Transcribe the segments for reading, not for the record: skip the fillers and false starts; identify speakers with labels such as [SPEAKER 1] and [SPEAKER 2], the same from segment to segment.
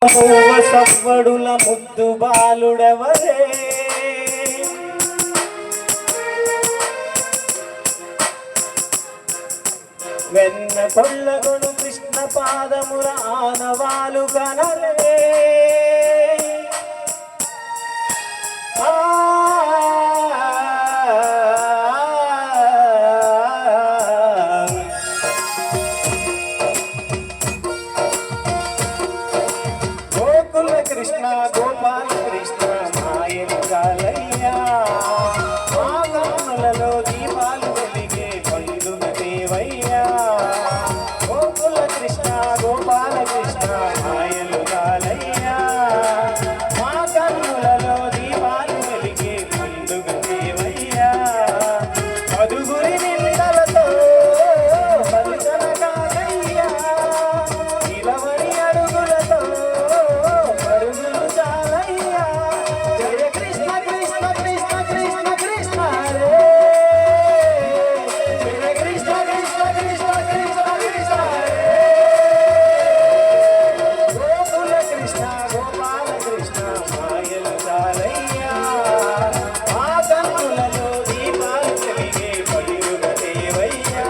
[SPEAKER 1] సవ్వడుల ముద్దు బాలుడవరే వెన్న కొల్లగొడు కృష్ణ పాదముల ఆనవాలు కనలే గోకుల కృష్ణ గోపాల కృష్ణ మాయని కాలయ్యా మా కన్నులలో దీపాలు వెలిగే పండుగ దేవయ్యా గోకుల కృష్ణ గోపాల కృష్ణ మాయలు కాలయ్యా మా కన్నులలో దీపాలు వెలిగే పండుగ దేవయ్యా మధుగురి నిందలతో పలుచన కాలయ్యా నిలవని అడుగులతో పరుగులు చాలయ్యా జయ కృష్ణ కృష్ణ కృష్ణ కృష్ణ కృష్ణ రే జయ కృష్ణ కృష్ణ కృష్ణ కృష్ణ కృష్ణ రే గోకుల కృష్ణ గోపాల కృష్ణ మాయలు చాలయ్యా మా కన్నులలో దీపాలు వెలిగే పండుగ దేవయ్యా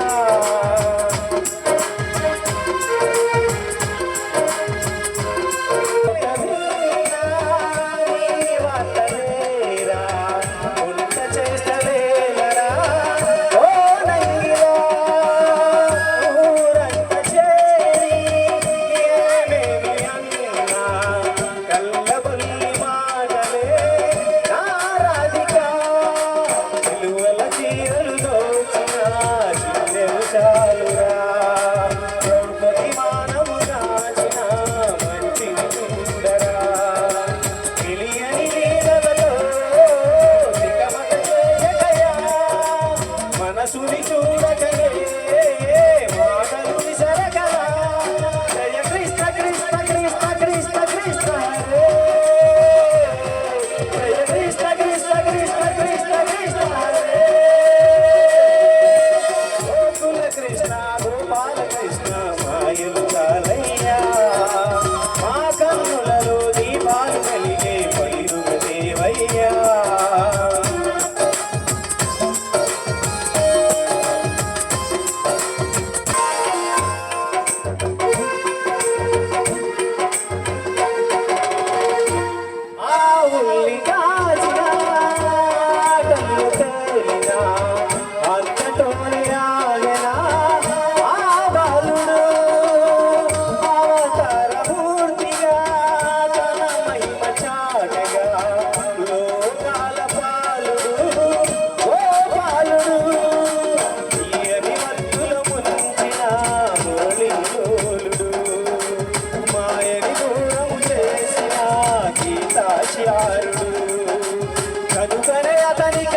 [SPEAKER 1] మనసుని చూడకలే మాటలు విసరగల జయ కృష్ణ కృష్ణ కృష్ణ కృష్ణ కృష్ణ రే జయ కృష్ణ కృష్ణ కృష్ణ కృష్ణ కృష్ణ రే గోకుల కృష్ణ గోపాల కృష్ణ మాయలు చాలయ్యా మా కన్నులలో దీపాలు వెలిగే పండుగ దేవయ్యా కనుకనే అతనికి